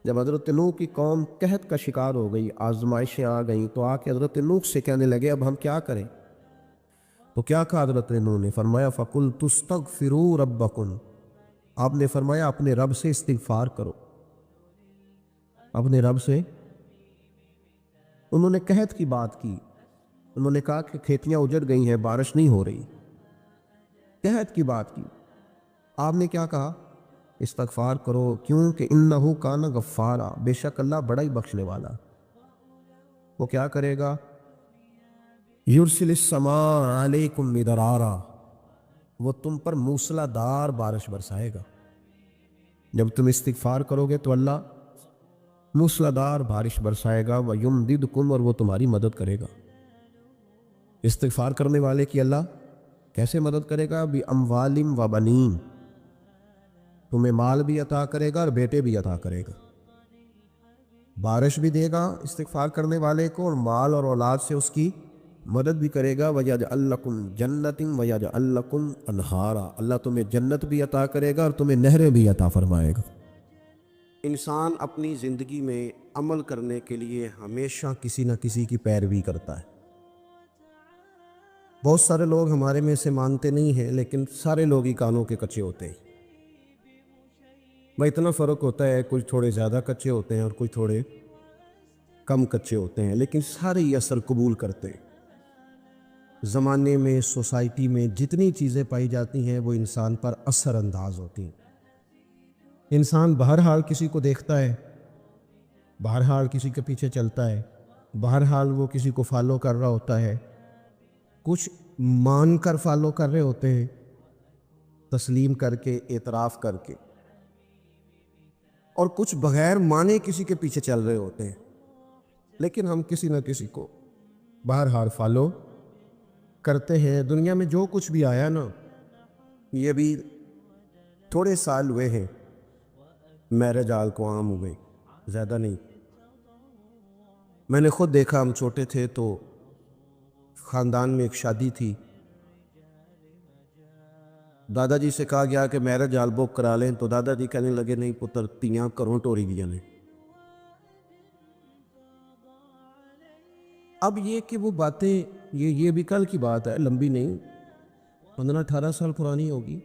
جب حضرت نوح کی قوم قحط کا شکار ہو گئی، آزمائشیں آ گئیں، تو آ کے حضرت نوح سے کہنے لگے اب ہم کیا کریں؟ تو کیا کہا حضرت نوح نے؟ فرمایا فَقُلْتُ اسْتَغْفِرُوا رَبَّكُمْ، آپ نے فرمایا اپنے رب سے استغفار کرو، اپنے رب سے۔ انہوں نے قحط کی بات کی، انہوں نے کہا کہ کھیتیاں اجڑ گئی ہیں، بارش نہیں ہو رہی، قحط کی بات کی۔ آپ نے کیا کہا؟ استغفار کرو، کیوں کہ انہو کان غفارا، بے شک اللہ بڑا ہی بخشنے والا۔ وہ کیا کرے گا؟ یرسل السماء علیکم مدرارا، وہ تم پر موسلا دار بارش برسائے گا۔ جب تم استغفار کرو گے تو اللہ موسلا دار بارش برسائے گا، وَيُمْدِدْكُمْ، اور وہ تمہاری مدد کرے گا۔ استغفار کرنے والے کی اللہ کیسے مدد کرے گا؟ بِأَمْوَالٍ وَبَنِينَ، تمہیں مال بھی عطا کرے گا اور بیٹے بھی عطا کرے گا، بارش بھی دے گا استغفار کرنے والے کو، اور مال اور اولاد سے اس کی مدد بھی کرے گا۔ وَيَجْعَلْ لَكُمْ جَنَّةٍ وَيَجْعَلْ لَكُمْ أَنْهَارًا، اللہ تمہیں جنت بھی عطا کرے گا اور تمہیں نہریں بھی عطا فرمائے گا۔ انسان اپنی زندگی میں عمل کرنے کے لیے ہمیشہ کسی نہ کسی کی پیروی کرتا ہے۔ بہت سارے لوگ ہمارے میں سے مانتے نہیں ہیں، لیکن سارے لوگ ہی کانوں کے کچے ہوتے ہیں۔ بھائی اتنا فرق ہوتا ہے، کچھ تھوڑے زیادہ کچے ہوتے ہیں اور کچھ تھوڑے کم کچے ہوتے ہیں، لیکن سارے ہی اثر قبول کرتے ہیں۔ زمانے میں، سوسائٹی میں جتنی چیزیں پائی جاتی ہیں وہ انسان پر اثر انداز ہوتی ہیں۔ انسان بہرحال کسی کو دیکھتا ہے، بہرحال کسی کے پیچھے چلتا ہے، بہرحال وہ کسی کو فالو کر رہا ہوتا ہے، کچھ مان کر فالو کر رہے ہوتے ہیں، تسلیم کر کے، اعتراف کر کے، اور کچھ بغیر مانے کسی کے پیچھے چل رہے ہوتے ہیں، لیکن ہم کسی نہ کسی کو بہرحال فالو کرتے ہیں۔ دنیا میں جو کچھ بھی آیا نا، یہ بھی تھوڑے سال ہوئے ہیں، میرج آل کو عام ہوئے، زیادہ نہیں۔ میں نے خود دیکھا، ہم چھوٹے تھے تو خاندان میں ایک شادی تھی، دادا جی سے کہا گیا کہ میرج آل بک کرا لیں، تو دادا جی کہنے لگے نہیں پتر، تیاں کروں ٹوری گیا نے۔ اب یہ کہ وہ باتیں، یہ بھی کل کی بات ہے، لمبی نہیں، 15-18 سال پرانی ہوگی۔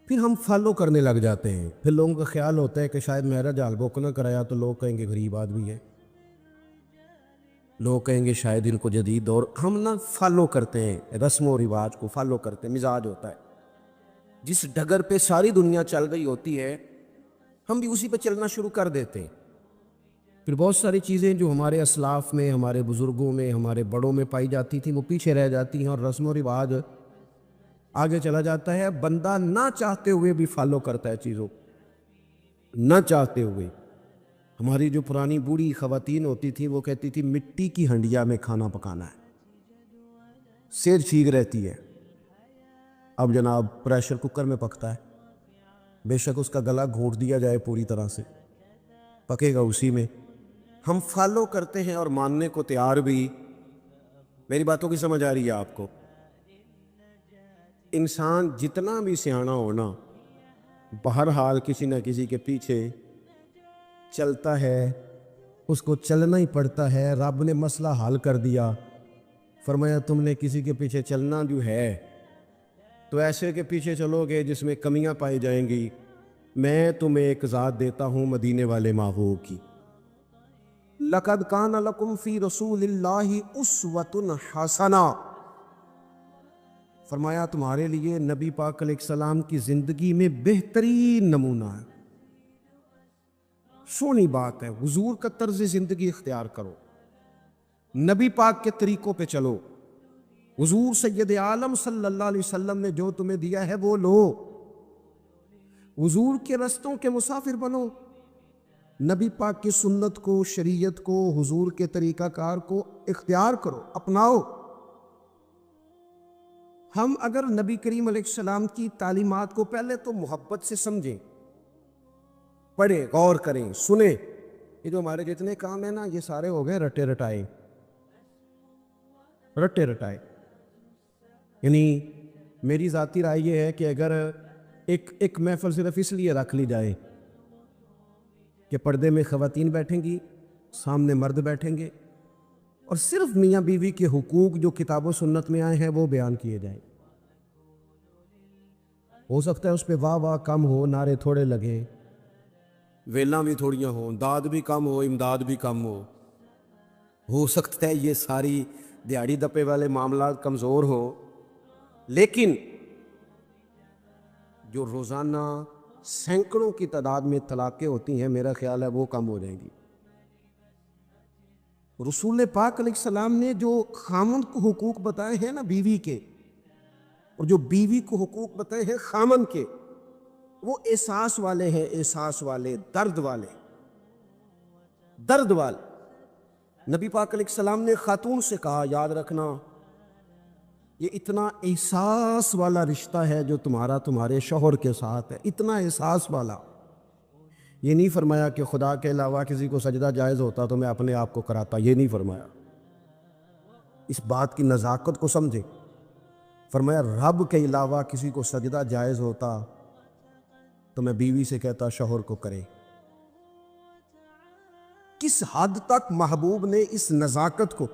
پھر ہم فالو کرنے لگ جاتے ہیں، پھر لوگوں کا خیال ہوتا ہے کہ شاید میرج آل بک نہ کرایا تو لوگ کہیں گے غریب آدمی ہے، لوگ کہیں گے شاید ان کو جدید دور، ہم نہ فالو کرتے ہیں، رسم و رواج کو فالو کرتے ہیں۔ مزاج ہوتا ہے، جس ڈگر پہ ساری دنیا چل رہی ہوتی ہے ہم بھی اسی پہ چلنا شروع کر دیتے ہیں۔ پھر بہت ساری چیزیں جو ہمارے اسلاف میں، ہمارے بزرگوں میں، ہمارے بڑوں میں پائی جاتی تھیں، وہ پیچھے رہ جاتی ہیں، اور رسم و رواج آگے چلا جاتا ہے۔ بندہ نہ چاہتے ہوئے بھی فالو کرتا ہے چیزوں، نہ چاہتے ہوئے۔ ہماری جو پرانی بوڑھی خواتین ہوتی تھی وہ کہتی تھی مٹی کی ہنڈیا میں کھانا پکانا ہے، سیر ٹھیک رہتی ہے۔ اب جناب پریشر کوکر میں پکتا ہے، بے شک اس کا گلا گھونٹ دیا جائے پوری طرح سے، پکے گا اسی میں۔ ہم فالو کرتے ہیں اور ماننے کو تیار بھی۔ میری باتوں کی سمجھ آ رہی ہے آپ کو؟ انسان جتنا بھی سیاںا ہونا، بہرحال کسی نہ کسی کے پیچھے چلتا ہے، اس کو چلنا ہی پڑتا ہے۔ رب نے مسئلہ حل کر دیا، فرمایا تم نے کسی کے پیچھے چلنا جو ہے تو ایسے کے پیچھے چلو گے جس میں کمیاں پائی جائیں گی۔ میں تمہیں ایک ذات دیتا ہوں مدینے والے محبوب کی، لَقَدْ كَانَ لَكُمْ فِي رَسُولِ اللَّهِ أُسْوَةٌ حَسَنَةٌ، فرمایا تمہارے لیے نبی پاک علیہ السلام کی زندگی میں بہترین نمونہ ہے، سونی بات ہے۔ حضور کا طرز زندگی اختیار کرو، نبی پاک کے طریقوں پہ چلو، حضور سید عالم صلی اللہ علیہ وسلم نے جو تمہیں دیا ہے وہ لو، حضور کے رستوں کے مسافر بنو، نبی پاک کی سنت کو، شریعت کو، حضور کے طریقہ کار کو اختیار کرو، اپناؤ۔ ہم اگر نبی کریم علیہ السلام کی تعلیمات کو پہلے تو محبت سے سمجھیں، پڑھیں، غور کریں، سنیں۔ یہ جو ہمارے جتنے کام ہیں نا، یہ سارے ہو گئے رٹے رٹائے، رٹے رٹائے۔ یعنی میری ذاتی رائے یہ ہے کہ اگر ایک محفل صرف اس لیے رکھ لی جائے کہ پردے میں خواتین بیٹھیں گی، سامنے مرد بیٹھیں گے، اور صرف میاں بیوی کے حقوق جو کتاب و سنت میں آئے ہیں وہ بیان کیے جائیں۔ ہو سکتا ہے اس پہ واہ واہ کم ہو، نعرے تھوڑے لگیں، ویلاں بھی تھوڑیاں ہوں، داد بھی کم ہو، امداد بھی کم ہو سکتا ہے یہ ساری دیہڑی دپے والے معاملات کمزور ہوں، لیکن جو روزانہ سینکڑوں کی تعداد میں طلاقیں ہوتی ہیں، میرا خیال ہے وہ کم ہو جائیں گی۔ رسول پاک علیہ السلام نے جو خامند کو حقوق بتائے ہیں نا بیوی کے، اور جو بیوی کو حقوق بتائے ہیں خامند کے، وہ احساس والے ہیں، احساس والے، درد والے، درد والے۔ نبی پاک علیہ السلام نے خاتون سے کہا، یاد رکھنا یہ اتنا احساس والا رشتہ ہے جو تمہارا تمہارے شوہر کے ساتھ ہے، اتنا احساس والا۔ یہ نہیں فرمایا کہ خدا کے علاوہ کسی کو سجدہ جائز ہوتا تو میں اپنے آپ کو کراتا، یہ نہیں فرمایا۔ اس بات کی نزاکت کو سمجھے۔ فرمایا رب کے علاوہ کسی کو سجدہ جائز ہوتا تو میں بیوی سے کہتا شوہر کو کرے۔ کس حد تک محبوب نے اس نزاکت کو،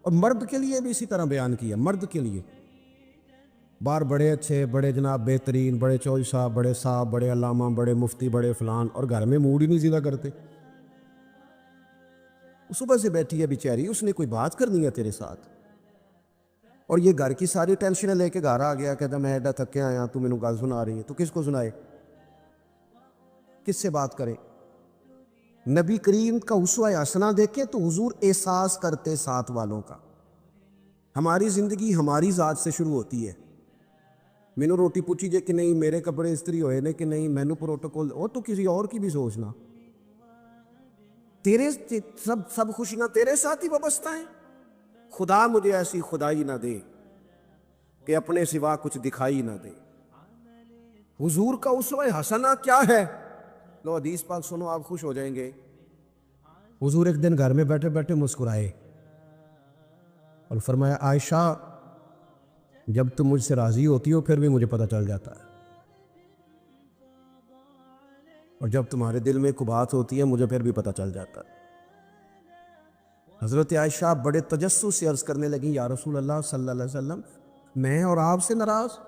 اور مرد کے لیے بھی اسی طرح بیان کیا، مرد کے لیے باہر بڑے اچھے، بڑے جناب بہترین، بڑے چوئی صاحب، بڑے صاحب، بڑے علامہ، بڑے مفتی، بڑے فلان، اور گھر میں موڈ ہی نہیں سیدھا کرتے۔ صبح سے بیٹھی ہے بیچاری، اس نے کوئی بات کرنی ہے تیرے ساتھ، اور یہ گھر کی ساری ٹینشنیں لے کے گھر آ گیا، کہتا میں ایڈا تھکے آیا، تو مینوں گل سنا رہی ہے، تو کس کو سنائے، کس سے بات کرے؟ نبی کریم کا اسوہ حسنہ دیکھیں تو حضور احساس کرتے ساتھ والوں کا۔ ہماری زندگی ہماری ذات سے شروع ہوتی ہے۔ مینوں روٹی پوچھی جے کہ نہیں، میرے کپڑے استری ہوئے نے کہ نہیں، مینوں پروٹوکول، اور تو کسی اور کی بھی سوچنا، تیرے سب خوشیاں تیرے ساتھ ہی وابستہ ہیں۔ خدا مجھے ایسی خدائی نہ دے کہ اپنے سوا کچھ دکھائی نہ دے۔ حضور کا اسوہ حسنہ کیا ہے؟ لو حدیث پاک سنو، آپ خوش ہو جائیں گے۔ حضور ایک دن گھر میں بیٹھے بیٹھے مسکرائے اور فرمایا عائشہ جب تم مجھ سے راضی ہوتی ہو پھر بھی مجھے پتہ چل جاتا ہے، اور جب تمہارے دل میں کوئی بات ہوتی ہے مجھے پھر بھی پتہ چل جاتا ہے۔ حضرت عائشہ بڑے تجسس سے عرض کرنے لگی، یا رسول اللہ صلی اللہ علیہ وسلم میں اور آپ سے ناراض؟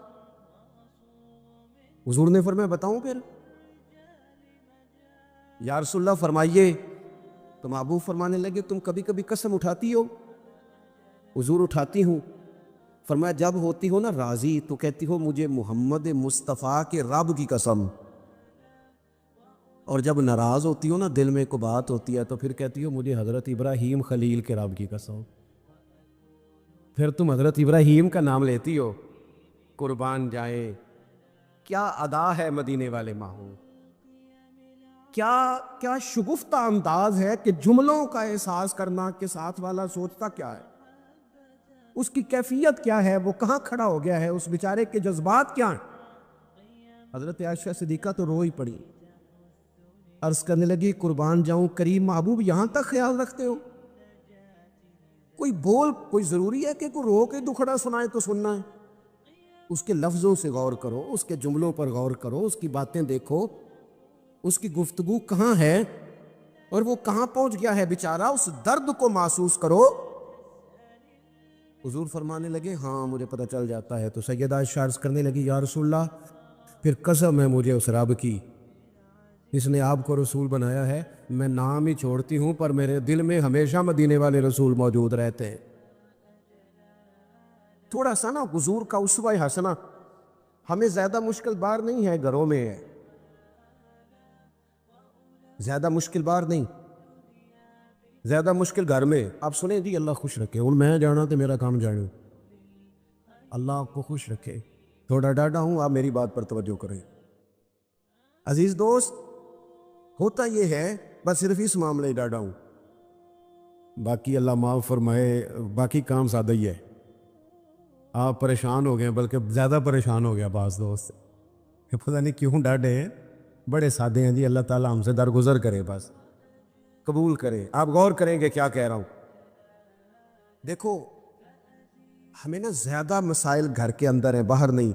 حضور نے فرمایا بتاؤں پھر؟ یا رسول اللہ فرمائیے۔ تو محبوب فرمانے لگے تم کبھی کبھی قسم اٹھاتی ہو؟ حضور اٹھاتی ہوں۔ فرمایا جب ہوتی ہو نا راضی تو کہتی ہو مجھے محمد مصطفیٰ کے رب کی قسم، اور جب ناراض ہوتی ہو نا، دل میں کوئی بات ہوتی ہے، تو پھر کہتی ہو مجھے حضرت ابراہیم خلیل کے رب کی قسم۔ پھر تم حضرت ابراہیم کا نام لیتی ہو، قربان جائے کیا ادا ہے مدینے والے ماحول، کیا شگفتہ انداز ہے کہ جملوں کا احساس کرنا کہ ساتھ والا سوچتا کیا ہے، اس کی کیفیت کیا ہے، وہ کہاں کھڑا ہو گیا ہے، اس بیچارے کے جذبات کیا ہیں۔ حضرت عائشہ صدیقہ تو رو ہی پڑی، عرض کرنے لگی قربان جاؤں کریم محبوب یہاں تک خیال رکھتے ہو؟ کوئی ضروری ہے کہ کوئی رو کے دکھڑا سنائے تو سننا ہے؟ اس کے لفظوں سے غور کرو، اس کے جملوں پر غور کرو، اس کی باتیں دیکھو، اس کی گفتگو کہاں ہے اور وہ کہاں پہنچ گیا ہے بیچارہ، اس درد کو محسوس کرو۔ حضور فرمانے لگے ہاں مجھے پتہ چل جاتا ہے۔ تو سیدہ عائشہ عرض کرنے لگی یا رسول اللہ پھر قسم ہے مجھے اس رب کی جس نے آپ کو رسول بنایا ہے، میں نام ہی چھوڑتی ہوں پر میرے دل میں ہمیشہ مدینے والے رسول موجود رہتے ہیں۔ تھوڑا سا نا حضور کا اسوہ حسنہ ہمیں زیادہ مشکل بار نہیں ہے، گھروں میں ہے، زیادہ مشکل بار نہیں، زیادہ مشکل گھر میں۔ آپ سنیں جی اللہ خوش رکھے، اور میں جانا تو میرا کام جانوں، اللہ آپ کو خوش رکھے۔ تھوڑا ڈاڈا ہوں، آپ میری بات پر توجہ کریں۔ عزیز دوست ہوتا یہ ہے، بس صرف اس معاملے ہی ڈاڈا ہوں، باقی اللہ معاف فرمائے، باقی کام سادہ ہی ہے۔ آپ پریشان ہو گئے، بلکہ زیادہ پریشان ہو گیا بعض دوست، پتہ نہیں کیوں ڈاڈے ہیں، بڑے سادے ہیں جی، اللہ تعالیٰ ہم سے درگزر کرے، بس قبول کرے۔ آپ غور کریں گے کیا کہہ رہا ہوں۔ دیکھو ہمیں نا زیادہ مسائل گھر کے اندر ہیں، باہر نہیں۔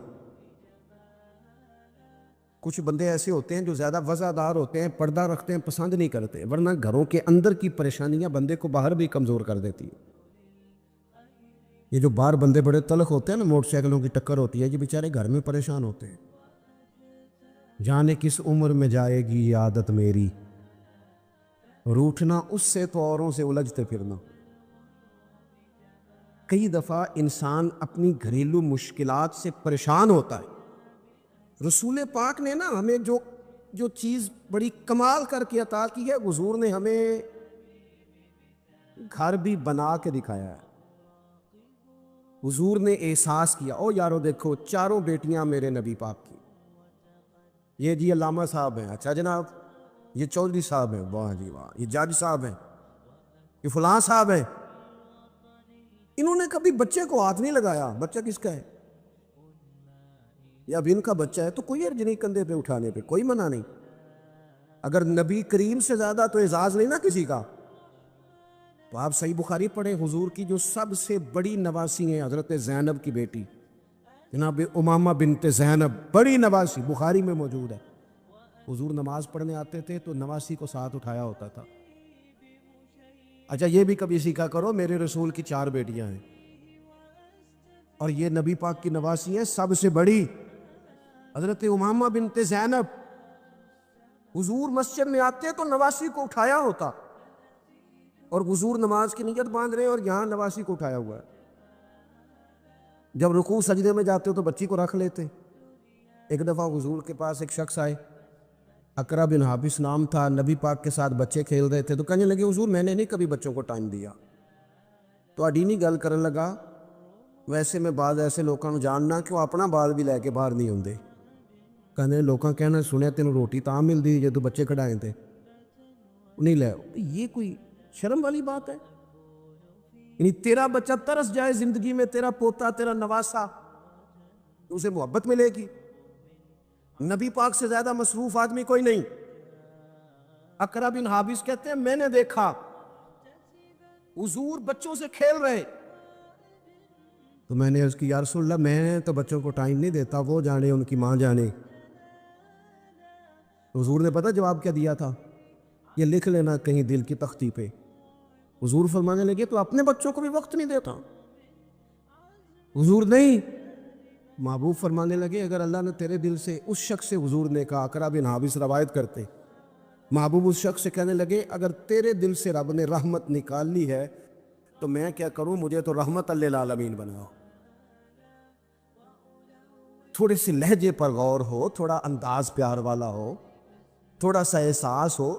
کچھ بندے ایسے ہوتے ہیں جو زیادہ وزادار ہوتے ہیں، پردہ رکھتے ہیں، پسند نہیں کرتے، ورنہ گھروں کے اندر کی پریشانیاں بندے کو باہر بھی کمزور کر دیتی ہیں۔ یہ جو باہر بندے بڑے تلخ ہوتے ہیں نا، موٹر سائیکلوں کی ٹکر ہوتی ہے، یہ بیچارے گھر میں پریشان ہوتے ہیں۔ جانے کس عمر میں جائے گی یہ عادت میری، روٹھنا اس سے تو اوروں سے الجھتے پھرنا۔ کئی دفعہ انسان اپنی گھریلو مشکلات سے پریشان ہوتا ہے۔ رسول پاک نے نا ہمیں جو چیز بڑی کمال کر کے عطا کی ہے، حضور نے ہمیں گھر بھی بنا کے دکھایا ہے۔ حضور نے احساس کیا، او یارو دیکھو چاروں بیٹیاں میرے نبی پاک کی، یہ جی علامہ صاحب ہیں، اچھا جناب، یہ چودھری صاحب ہیں، واہ جی واہ، یہ جج صاحب ہیں، یہ فلاں صاحب ہیں۔ انہوں نے کبھی بچے کو ہاتھ نہیں لگایا، بچہ کس کا ہے، یا اب ان کا بچہ ہے تو کوئی عرض نہیں کندھے پہ اٹھانے پہ، کوئی منع نہیں۔ اگر نبی کریم سے زیادہ تو اعزاز نہیں نا کسی کا۔ تو آپ صحیح بخاری پڑھیں، حضور کی جو سب سے بڑی نواسی ہیں حضرت زینب کی بیٹی جناب امامہ بنت زینب، بڑی نواسی، بخاری میں موجود ہے۔ حضور نماز پڑھنے آتے تھے تو نواسی کو ساتھ اٹھایا ہوتا تھا۔ اچھا یہ بھی کبھی سیکھا کرو، میرے رسول کی 4 بیٹیاں ہیں اور یہ نبی پاک کی نواسی ہیں سب سے بڑی حضرت امامہ بنت زینب۔ حضور مسجد میں آتے تو نواسی کو اٹھایا ہوتا، اور حضور نماز کی نیت باندھ رہے ہیں اور یہاں نواسی کو اٹھایا ہوا ہے۔ جب رکوع سجدے میں جاتے ہو تو بچی کو رکھ لیتے۔ ایک دفعہ حضور کے پاس ایک شخص آئے، اقرا بن حابس نام تھا، نبی پاک کے ساتھ بچے کھیل رہے تھے، تو کہنے لگے حضور میں نے نہیں کبھی بچوں کو ٹائم دیا۔ تو اڈینی گل کرنے لگا، ویسے میں بعض ایسے لوگوں کو جاننا کہ وہ اپنا بال بھی لے کے باہر نہیں ہوندے، کہنے لوگوں کہنا سنیا تینوں روٹی تاں مل دی جے تو بچے کھڑائیں تھے نہیں لے۔ یہ کوئی شرم والی بات ہے؟ یعنی تیرا بچہ ترس جائے زندگی میں، تیرا پوتا، تیرا نواسا، تو اسے محبت ملے گی؟ نبی پاک سے زیادہ مصروف آدمی کوئی نہیں۔ اقرا بن حابس کہتے ہیں میں نے دیکھا حضور بچوں سے کھیل رہے، تو میں نے عرض کی یا رسول اللہ میں تو بچوں کو ٹائم نہیں دیتا، وہ جانے ان کی ماں جانے۔ حضور نے پتہ جواب کیا دیا تھا؟ یہ لکھ لینا کہیں دل کی تختی پہ۔ حضور فرمانے لگے تو اپنے بچوں کو بھی وقت نہیں دیتا؟ حضور نہیں، محبوب فرمانے لگے اگر اللہ نے تیرے دل سے، اس شخص سے حضور نے کہا، اقرا بن حابس روایت کرتے، محبوب اس شخص سے کہنے لگے اگر تیرے دل سے رب نے رحمت نکال لی ہے تو میں کیا کروں، مجھے تو رحمت للعالمین بناؤ۔ تھوڑے سے لہجے پر غور ہو، تھوڑا انداز پیار والا ہو، تھوڑا سا احساس ہو۔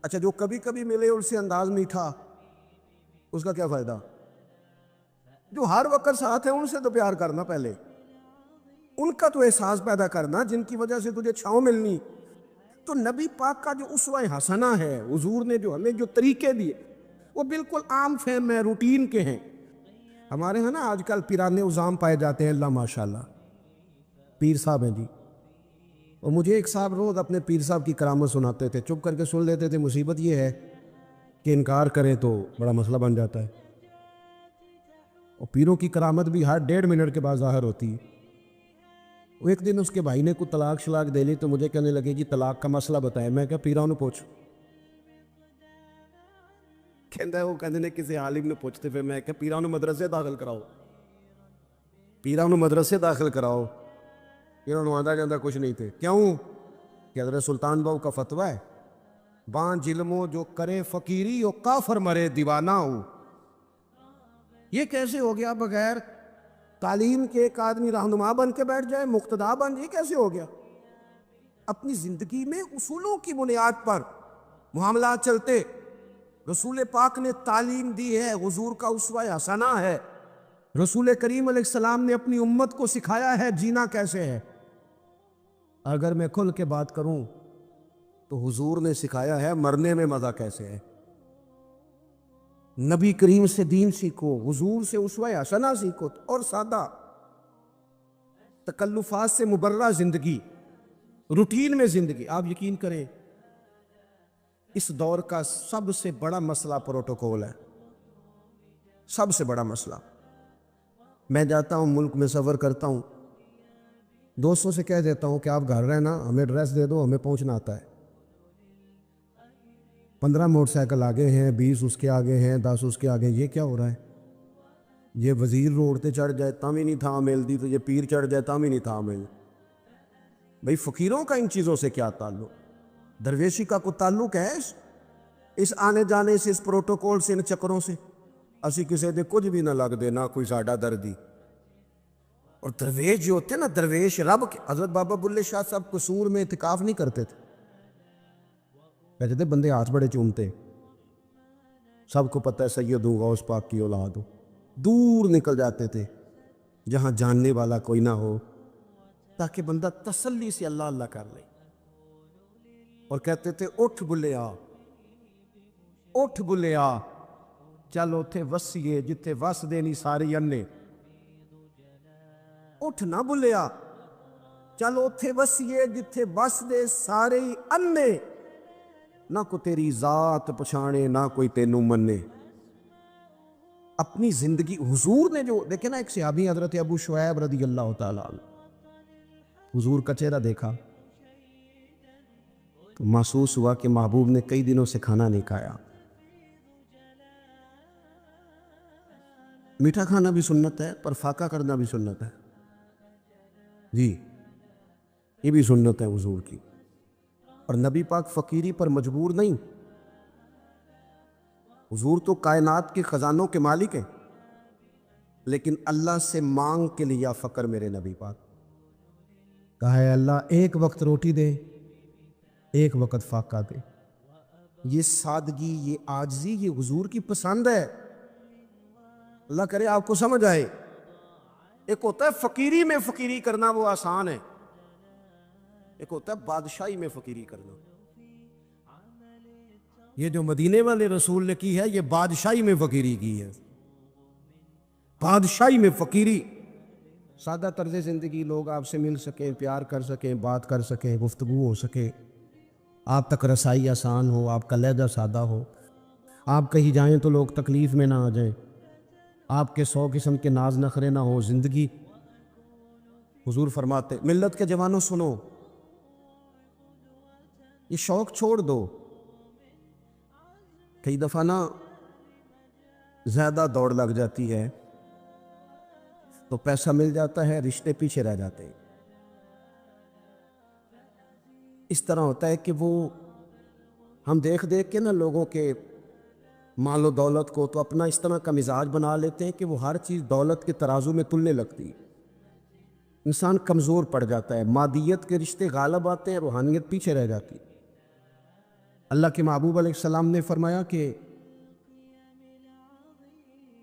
اچھا جو کبھی کبھی ملے اور سے انداز میٹھا، اس کا کیا فائدہ؟ جو ہر وقت ساتھ ہیں ان سے تو پیار کرنا، پہلے ان کا تو احساس پیدا کرنا جن کی وجہ سے تجھے چھاؤں ملنی۔ تو نبی پاک کا جو اسوہ حسنہ ہے، حضور نے جو ہمیں جو طریقے دیے وہ بالکل عام فہم ہے، روٹین کے ہیں۔ ہمارے ہاں نا آج کل پیرانے عظام پائے جاتے ہیں، اللہ ماشاءاللہ پیر صاحب ہیں جی، اور مجھے ایک صاحب روز اپنے پیر صاحب کی کرامت سناتے تھے، چپ کر کے سن لیتے تھے۔ مصیبت یہ ہے کہ انکار کریں تو بڑا مسئلہ بن جاتا ہے، اور پیروں کی کرامت بھی ہر 1.5 منٹ کے بعد ظاہر ہوتی ہے۔ وہ ایک دن اس کے بھائی نے کوئی طلاق شلاق دینی تو مجھے کہنے لگے جی طلاق کا مسئلہ بتائے۔ میں کہا پیراں نو پوچھ، کہندا ہے وہ کہندے نے کسی عالم نے پوچھتے، پھر میں کہا پیراں نو مدرسے داخل کراؤ، پیراں نو مدرسے داخل کراؤ۔ پیراں نو آندا جاندا کچھ نہیں تھے، کیوں کہ حضرت سلطان بہو کا فتویٰ ہے بان ظلموں جو کرے فقیری او کافر مرے دیوانہ ہوں۔ یہ کیسے ہو گیا بغیر تعلیم کے ایک آدمی رہنما بن کے بیٹھ جائے، مقتدا بن؟ یہ کیسے ہو گیا؟ اپنی زندگی میں اصولوں کی بنیاد پر معاملات چلتے۔ رسول پاک نے تعلیم دی ہے، حضور کا اسوہ حسنہ ہے۔ رسول کریم علیہ السلام نے اپنی امت کو سکھایا ہے جینا کیسے ہے۔ اگر میں کھل کے بات کروں تو حضور نے سکھایا ہے مرنے میں مزہ کیسے ہے۔ نبی کریم سے دین سیکھو، حضور سے اسوہ حسنہ سیکھو، اور سادہ تکلفات سے مبرہ زندگی، روٹین میں زندگی۔ آپ یقین کریں اس دور کا سب سے بڑا مسئلہ پروٹوکول ہے، سب سے بڑا مسئلہ۔ میں جاتا ہوں ملک میں سفر کرتا ہوں، دوستوں سے کہہ دیتا ہوں کہ آپ گھر رہنا، ہمیں ایڈریس دے دو، ہمیں پہنچنا آتا ہے۔ 15 موٹر سائیکل آگے ہیں، 20 اس کے آگے ہیں، 10 اس کے آگے، یہ کیا ہو رہا ہے؟ یہ وزیر روڈ تے چڑھ جائے تاں بھی نہیں تھا ملتی، تو یہ پیر چڑھ جائے تاں بھی نہیں تھا مل۔ بھئی فقیروں کا ان چیزوں سے کیا تعلق؟ درویشی کا کوئی تعلق ہے اس آنے جانے سے، اس پروٹوکول سے، ان چکروں سے؟ اسی کسی دے کچھ بھی نہ لگ دے، نہ کوئی ساڈا دردی۔ اور درویش جو ہوتے ہیں نا، درویش رب کے، حضرت بابا بلے شاہ صاحب قصور میں اعتکاف نہیں کرتے تھے، کہتے تھے بندے ہاتھ بڑے چومتے، سب کو پتہ ہے سید غوث پاک کی اولاد ہو، دور نکل جاتے تھے جہاں جاننے والا کوئی نہ ہو، تاکہ بندہ تسلی سے اللہ اللہ کر لے۔ اور کہتے تھے اٹھ بلیا، اٹھ بلیا، چل اوتھے وسیے جتھے وس دینی ساری انے، اٹھ نہ بلیا، چل اوتھے وسیے جتھے وس دے سارے انے، نہ کو تیری ذات پچھانے نہ کوئی تینوں منے۔ اپنی زندگی حضور نے جو دیکھے نا، ایک صحابی حضرت ابو شعیب رضی اللہ تعالیٰ عنہ، حضور کا چہرہ دیکھا تو محسوس ہوا کہ محبوب نے کئی دنوں سے کھانا نہیں کھایا۔ میٹھا کھانا بھی سنت ہے، پر فاقہ کرنا بھی سنت ہے، جی یہ بھی سنت ہے حضور کی۔ اور نبی پاک فقیری پر مجبور نہیں، حضور تو کائنات کے خزانوں کے مالک ہیں، لیکن اللہ سے مانگ کے لیا فقر میرے نبی پاک، کہا ہے اللہ ایک وقت روٹی دے، ایک وقت فاقہ دے۔ یہ سادگی، یہ عاجزی، یہ حضور کی پسند ہے۔ اللہ کرے آپ کو سمجھ آئے۔ ایک ہوتا ہے فقیری میں فقیری کرنا، وہ آسان ہے، ایک ہوتا ہے بادشاہی میں فقیری کرنا۔ یہ جو مدینے والے رسول نے کی ہے، یہ بادشاہی میں فقیری کی ہے، بادشاہی میں فقیری۔ سادہ طرز زندگی، لوگ آپ سے مل سکیں، پیار کر سکیں، بات کر سکیں، گفتگو ہو سکے، آپ تک رسائی آسان ہو، آپ کا لہجہ سادہ ہو، آپ کہیں جائیں تو لوگ تکلیف میں نہ آ جائیں، آپ کے 100 قسم کے ناز نخرے نہ ہو زندگی۔ حضور فرماتے ملت کے جوانوں سنو، یہ شوق چھوڑ دو۔ کئی دفعہ نا زیادہ دوڑ لگ جاتی ہے تو پیسہ مل جاتا ہے، رشتے پیچھے رہ جاتے ہیں۔ اس طرح ہوتا ہے کہ وہ ہم دیکھ کے نا لوگوں کے مال و دولت کو تو اپنا اس طرح کا مزاج بنا لیتے ہیں کہ وہ ہر چیز دولت کے ترازو میں تلنے لگتی، انسان کمزور پڑ جاتا ہے، مادیت کے رشتے غالب آتے ہیں، روحانیت پیچھے رہ جاتی۔ اللہ کے محبوب علیہ السلام نے فرمایا کہ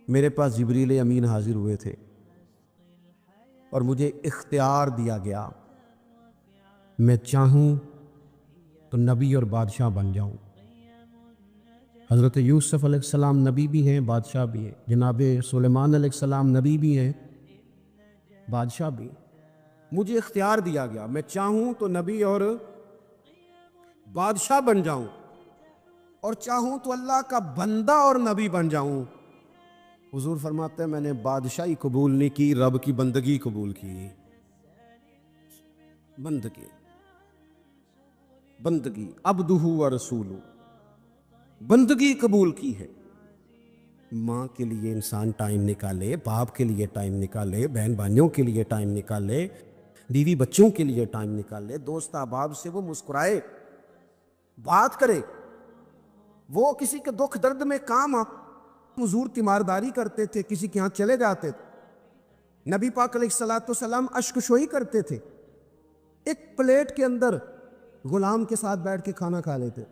میرے پاس جبریل امین حاضر ہوئے تھے اور مجھے اختیار دیا گیا، میں چاہوں تو نبی اور بادشاہ بن جاؤں۔ حضرت یوسف علیہ السلام نبی بھی ہیں، بادشاہ بھی ہیں، جناب سلیمان علیہ السلام نبی بھی ہیں، بادشاہ بھی ہیں۔ مجھے اختیار دیا گیا، میں چاہوں تو نبی اور بادشاہ بن جاؤں، اور چاہوں تو اللہ کا بندہ اور نبی بن جاؤں۔ حضور فرماتے ہیں میں نے بادشاہی قبول نہیں کی، رب کی بندگی قبول کی۔ بندگی، بندگی، عبدہ و رسولہ، بندگی قبول کی ہے۔ ماں کے لیے انسان ٹائم نکالے، باپ کے لیے ٹائم نکالے، بہن بھائیوں کے لیے ٹائم نکالے، بیوی بچوں کے لیے ٹائم نکالے، دوست احباب سے وہ مسکرائے، بات کرے، وہ کسی کے دکھ درد میں کام آ۔ حضور تیمارداری کرتے تھے، کسی کے ہاں چلے جاتے تھے، نبی پاک علیہ السلام اشک شوئی کرتے تھے، ایک پلیٹ کے اندر غلام کے ساتھ بیٹھ کے کھانا کھا لیتے۔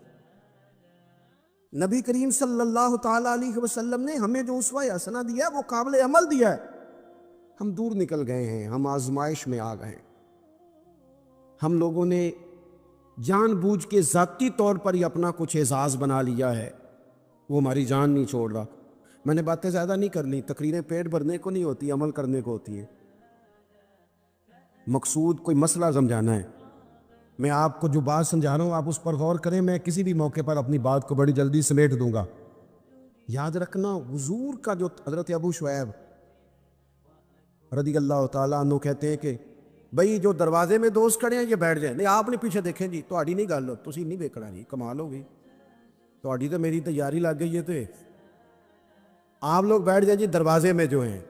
نبی کریم صلی اللہ تعالیٰ علیہ وسلم نے ہمیں جو اسوہ حسنہ دیا ہے وہ قابل عمل دیا ہے۔ ہم دور نکل گئے ہیں، ہم آزمائش میں آ گئے ہیں، ہم لوگوں نے جان بوجھ کے ذاتی طور پر ہی اپنا کچھ اعزاز بنا لیا ہے، وہ ہماری جان نہیں چھوڑ رہا۔ میں نے باتیں زیادہ نہیں کرنی، تقریریں پیٹ بھرنے کو نہیں ہوتی، عمل کرنے کو ہوتی ہے۔ مقصود کوئی مسئلہ سمجھانا ہے، میں آپ کو جو بات سمجھا رہا ہوں آپ اس پر غور کریں، میں کسی بھی موقع پر اپنی بات کو بڑی جلدی سمیٹ دوں گا۔ یاد رکھنا حضور کا جو حضرت ابو شعیب رضی اللہ تعالیٰ عنہ کہتے ہیں کہ بھئی جو دروازے میں دوست کھڑے ہیں یہ بیٹھ جائیں, نہیں آپ نہیں پیچھے دیکھیں جی, تہاڈی نہیں گل, تسی نہیں ویکھنا جی, کمال ہو گئی, تہاڈی تو میری تیاری لگ گئی ہے, تو آپ لوگ بیٹھ جائیں جی دروازے میں جو ہیں,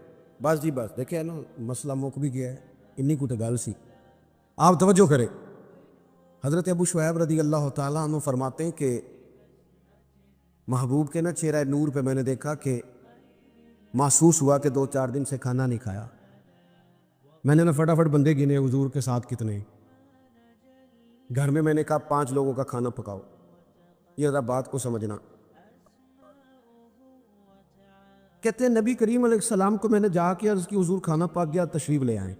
بس جی بس, دیکھیں نا مسئلہ مک بھی گیا ہے, انی کو تو گل سی. آپ توجہ کریں, حضرت ابو شعیب رضی اللہ تعالیٰ عنہ فرماتے ہیں کہ محبوب کے نا چہرہ نور پہ میں نے دیکھا کہ محسوس ہوا کہ 2-4 دن سے کھانا نہیں کھایا. میں نے نا فٹافٹ بندے گنے حضور کے ساتھ کتنے, گھر میں نے کہا 5 لوگوں کا کھانا پکاؤ. یہ ذرا بات کو سمجھنا. کہتے ہیں نبی کریم علیہ السلام کو میں نے جا کے عرض کی حضور کھانا پک گیا, تشریف لے آئیں.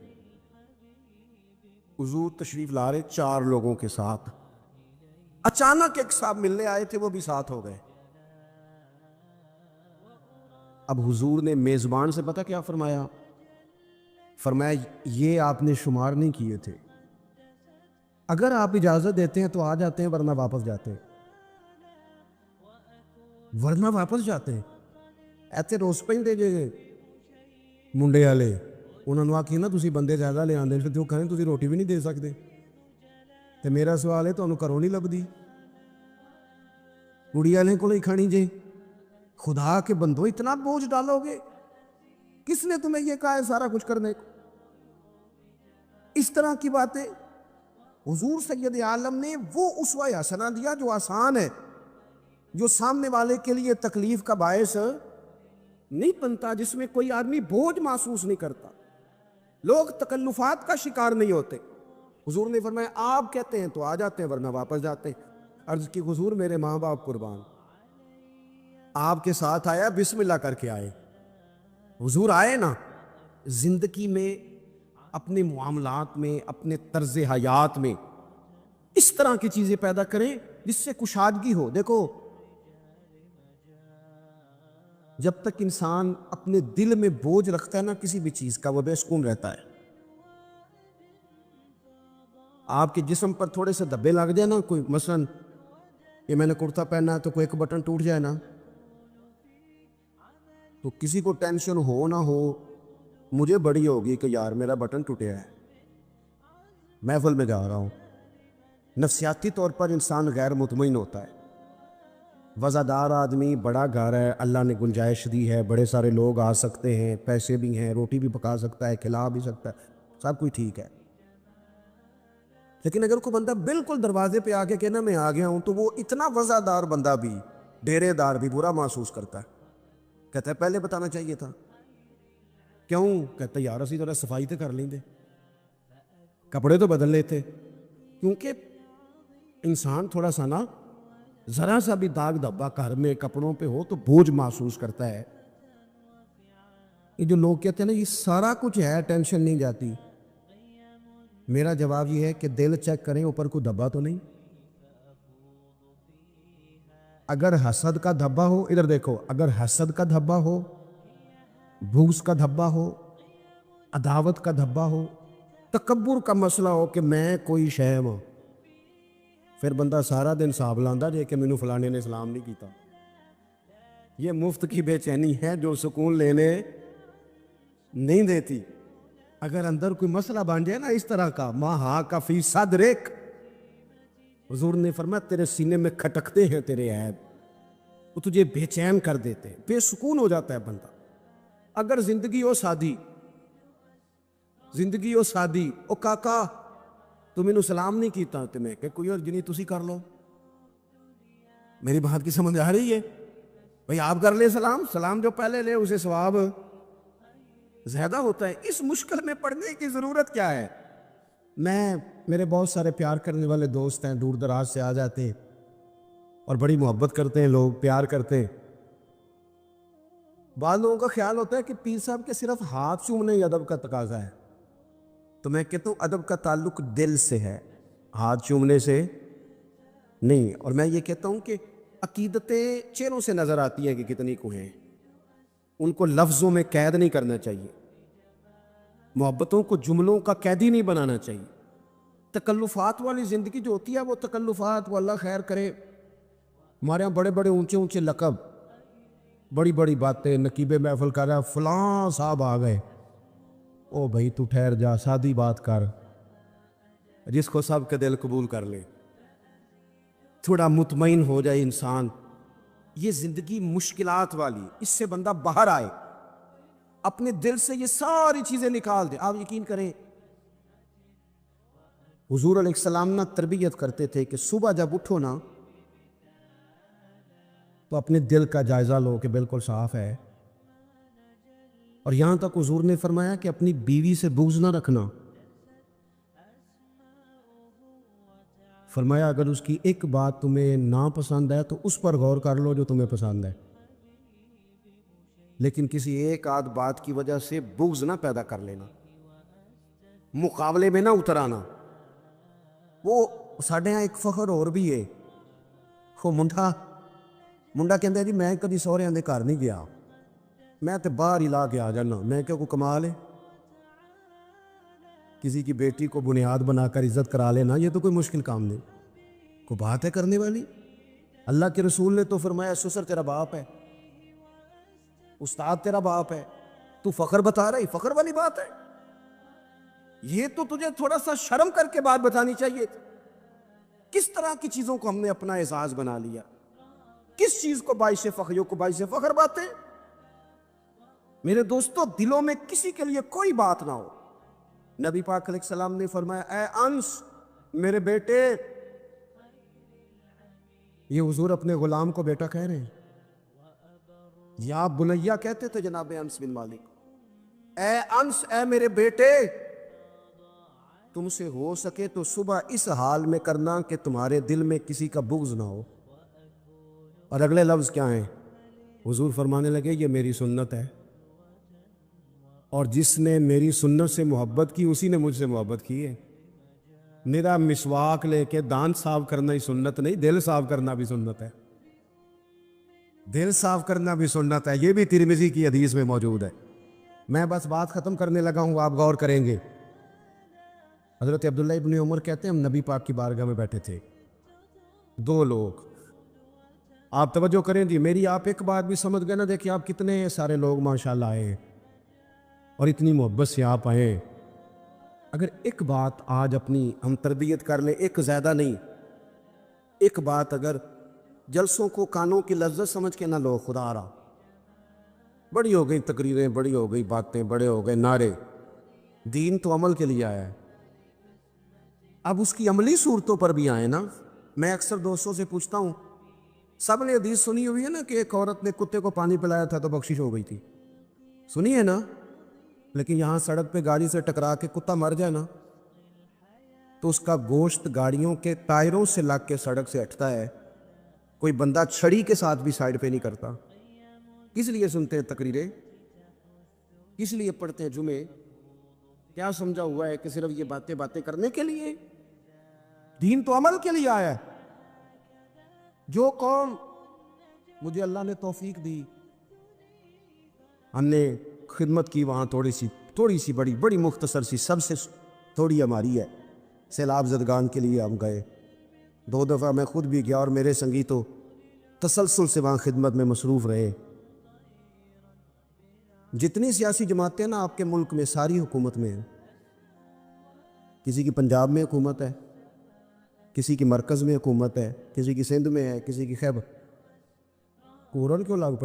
حضور تشریف لا رہے 4 لوگوں کے ساتھ, اچانک ایک صاحب ملنے آئے تھے, وہ بھی ساتھ ہو گئے. اب حضور نے میزبان سے پتہ کیا فرمایا, فرمایا یہ آپ نے شمار نہیں کیے تھے, اگر آپ اجازت دیتے ہیں تو آ جاتے ہیں, ورنہ واپس جاتے ہیں, ورنہ واپس جاتے ہیں. ایتھے روس پہ جے منڈے والے, انہوں نے آخی نا تسی بندے زیادہ لے آندے, پھر تو کہیں تسی روٹی بھی نہیں دے سکتے. تو میرا سوال ہے, تمہیں گھروں نہیں لبھی, کڑی والے کو نہیں کھانی جے, خدا کے بندو اتنا بوجھ ڈالو گے, کس نے تمہیں یہ کہا ہے سارا کچھ کرنے کو؟ اس طرح کی باتیں. حضور سید عالم نے وہ اسوہ حسنہ دیا جو آسان ہے, جو سامنے والے کے لیے تکلیف کا باعث نہیں بنتا, جس میں کوئی آدمی بوجھ محسوس نہیں کرتا, لوگ تکلفات کا شکار نہیں ہوتے. حضور نے فرمایا آپ کہتے ہیں تو آ جاتے ہیں, ورنہ واپس جاتے ہیں. عرض کی حضور میرے ماں باپ قربان, آپ کے ساتھ آیا بسم اللہ کر کے آئے. حضور آئے نا, زندگی میں اپنے معاملات میں, اپنے طرز حیات میں اس طرح کی چیزیں پیدا کریں جس سے کشادگی ہو. دیکھو جب تک انسان اپنے دل میں بوجھ رکھتا ہے نا کسی بھی چیز کا, وہ بے سکون رہتا ہے. آپ کے جسم پر تھوڑے سے دھبے لگ جائے نا, کوئی مثلا یہ میں نے کرتا پہنا ہے تو کوئی ایک بٹن ٹوٹ جائے نا, تو کسی کو ٹینشن ہو نہ ہو, مجھے بڑی ہوگی کہ یار میرا بٹن ٹوٹیا ہے, محفل میں جا رہا ہوں. نفسیاتی طور پر انسان غیر مطمئن ہوتا ہے. وزادار آدمی, بڑا گھر ہے, اللہ نے گنجائش دی ہے, بڑے سارے لوگ آ سکتے ہیں, پیسے بھی ہیں, روٹی بھی پکا سکتا ہے, کھلا بھی سکتا ہے, سب کچھ ٹھیک ہے. لیکن اگر کوئی بندہ بالکل دروازے پہ آ کے کہنا میں آ گیا ہوں, تو وہ اتنا وزادار بندہ بھی, ڈیرے دار بھی برا محسوس کرتا ہے. کہتا ہے پہلے بتانا چاہیے تھا. کیوں؟ کہتا ہے یار اسی تھوڑا صفائی تو کر لیں دے, کپڑے تو بدل لیتے. کیونکہ انسان تھوڑا سا نا, ذرا سا بھی داغ دھبا گھر میں کپڑوں پہ ہو تو بوجھ محسوس کرتا ہے. یہ جو لوگ کہتے ہیں نا یہ سارا کچھ ہے, ٹینشن نہیں جاتی, میرا جواب یہ ہے کہ دل چیک کریں اوپر کوئی دھبا تو نہیں. اگر حسد کا دھبا ہو, ادھر دیکھو, اگر حسد کا دھبا ہو, بغض کا دھبا ہو, عداوت کا دھبا ہو, تکبر کا مسئلہ ہو کہ میں کوئی شے ہوں, پھر بندہ سارا دن حساب لاندا جے کہ مینوں فلانے نے سلام نہیں کیتا. یہ مفت کی بے چینی ہے جو سکون لینے نہیں دیتی. اگر اندر کوئی مسئلہ بن جائے نا اس طرح کا, ماں ہا کا فی صدرک, حضور نے فرمایا تیرے سینے میں کھٹکتے ہیں تیرے عیب, وہ تجھے بے چین کر دیتے ہیں, بے سکون ہو جاتا ہے بندہ. اگر زندگی ہو سادی, زندگی ہو سادی, او کاکا تو مینوں سلام نہیں کیتا, تے میں کہ کوئی اور جنی تسی کر لو. میری بات کی سمجھ آ رہی ہے بھئی؟ آپ کر لیں سلام, سلام جو پہلے لے اسے ثواب زیادہ ہوتا ہے. اس مشکل میں پڑنے کی ضرورت کیا ہے؟ میرے بہت سارے پیار کرنے والے دوست ہیں, دور دراز سے آ جاتے ہیں اور بڑی محبت کرتے ہیں, لوگ پیار کرتے ہیں. بعض لوگوں کا خیال ہوتا ہے کہ پیر صاحب کے صرف ہاتھ چومنے ہی ادب کا تقاضا ہے, تو میں کہتا ہوں ادب کا تعلق دل سے ہے, ہاتھ چومنے سے نہیں. اور میں یہ کہتا ہوں کہ عقیدتیں چہروں سے نظر آتی ہیں کہ کتنی کو ہیں, ان کو لفظوں میں قید نہیں کرنا چاہیے, محبتوں کو جملوں کا قیدی نہیں بنانا چاہیے. تکلفات والی زندگی جو ہوتی ہے وہ تکلفات, وہ اللہ خیر کرے. ہمارے یہاں بڑے بڑے اونچے اونچے لقب, بڑی بڑی باتیں, نقیب محفل کر رہا ہے, فلاں صاحب آ گئے, او بھائی تو ٹھہر جا, سادی بات کر, جس کو سب کے دل قبول کر لے, تھوڑا مطمئن ہو جائے انسان. یہ زندگی مشکلات والی, اس سے بندہ باہر آئے, اپنے دل سے یہ ساری چیزیں نکال دے. آپ یقین کریں حضور علیہ السلام نا تربیت کرتے تھے کہ صبح جب اٹھو نا تو اپنے دل کا جائزہ لو کہ بالکل صاف ہے. اور یہاں تک حضور نے فرمایا کہ اپنی بیوی سے بغض نہ رکھنا. فرمایا اگر اس کی ایک بات تمہیں نا پسند ہے تو اس پر غور کر لو جو تمہیں پسند ہے, لیکن کسی ایک آدھ بات کی وجہ سے بغض نہ پیدا کر لینا, مقابلے میں نہ اتر آنا. وہ ساڈے یہاں ایک فخر اور بھی ہے, وہ منڈا کہندا جی میں کدی سہریاں دے گھر نہیں گیا, میں تے باہر ہی لا کے آ جانا. میں کیا کوئی کمال ہے؟ کسی کی بیٹی کو بنیاد بنا کر عزت کرا لینا یہ تو کوئی مشکل کام نہیں, کوئی بات ہے کرنے والی. اللہ کے رسول نے تو فرمایا سسر تیرا باپ ہے, استاد تیرا باپ ہے, تو فخر بتا رہی, فخر والی بات ہے. یہ تو تجھے تھوڑا سا شرم کر کے بات بتانی چاہیے. کس طرح کی چیزوں کو ہم نے اپنا اعزاز بنا لیا, کس چیز کو باعث فخر, کو باعث فخر باتیں. میرے دوستو دلوں میں کسی کے لیے کوئی بات نہ ہو. نبی پاک علیہ السلام نے فرمایا اے انس میرے بیٹے, یہ حضور اپنے غلام کو بیٹا کہہ رہے ہیں, یا بنیا کہتے تھے جناب انس بن مالک. اے انس, اے میرے بیٹے, تم سے ہو سکے تو صبح اس حال میں کرنا کہ تمہارے دل میں کسی کا بغض نہ ہو. اور اگلے لفظ کیا ہیں؟ حضور فرمانے لگے یہ میری سنت ہے, اور جس نے میری سنت سے محبت کی اسی نے مجھ سے محبت کی ہے. میرا مسواک لے کے دانت صاف کرنا ہی سنت نہیں, دل صاف کرنا بھی سنت ہے. دل صاف کرنا بھی سنت ہے, یہ بھی ترمذی کی حدیث میں موجود ہے. میں بس بات ختم کرنے لگا ہوں, آپ غور کریں گے. حضرت عبداللہ ابن عمر کہتے ہیں ہم نبی پاک کی بارگاہ میں بیٹھے تھے, دو لوگ. آپ توجہ کریں جی, میری آپ ایک بات بھی سمجھ گئے نا, دیکھیں آپ کتنے سارے لوگ ماشاءاللہ آئے اور اتنی محبت سے آپ آئے. اگر ایک بات آج اپنی ہم تربیت کر لیں, ایک زیادہ نہیں, ایک بات اگر جلسوں کو کانوں کی لذت سمجھ کے نہ لو, خدا رہا بڑی ہو گئی تقریریں, بڑی ہو گئی باتیں, بڑے ہو گئے نعرے. دین تو عمل کے لیے آیا ہے, اب اس کی عملی صورتوں پر بھی آئے نا. میں اکثر دوستوں سے پوچھتا ہوں, سب نے حدیث سنی ہوئی ہے نا کہ ایک عورت نے کتے کو پانی پلایا تھا تو بخشش ہو گئی تھی, سنی ہے نا. لیکن یہاں سڑک پہ گاڑی سے ٹکرا کے کتا مر جائے نا تو اس کا گوشت گاڑیوں کے ٹائروں سے لگ کے سڑک سے ہٹتا ہے, کوئی بندہ چھڑی کے ساتھ بھی سائڈ پہ نہیں کرتا. کس لیے سنتے ہیں تقریریں, کس لیے پڑھتے ہیں جمعے؟ کیا سمجھا ہوا ہے کہ صرف یہ باتیں کرنے کے لیے؟ دین تو عمل کے لیے آیا ہے. جو قوم مجھے اللہ نے توفیق دی, ہم نے خدمت کی وہاں تھوڑی سی بڑی مختصر سی, سب سے تھوڑی ہماری ہے. سیلاب زدگان کے لیے ہم گئے, 2 دفعہ میں خود بھی گیا اور میرے سنگی تو تسلسل سے وہاں خدمت میں مصروف رہے. جتنی سیاسی جماعتیں نا آپ کے ملک میں ساری حکومت میں ہیں. کسی کی پنجاب میں حکومت ہے, کسی کی مرکز میں حکومت ہے, کسی کی سندھ میں ہے, کسی کی خیبر. کورن کیوں لاگ پہ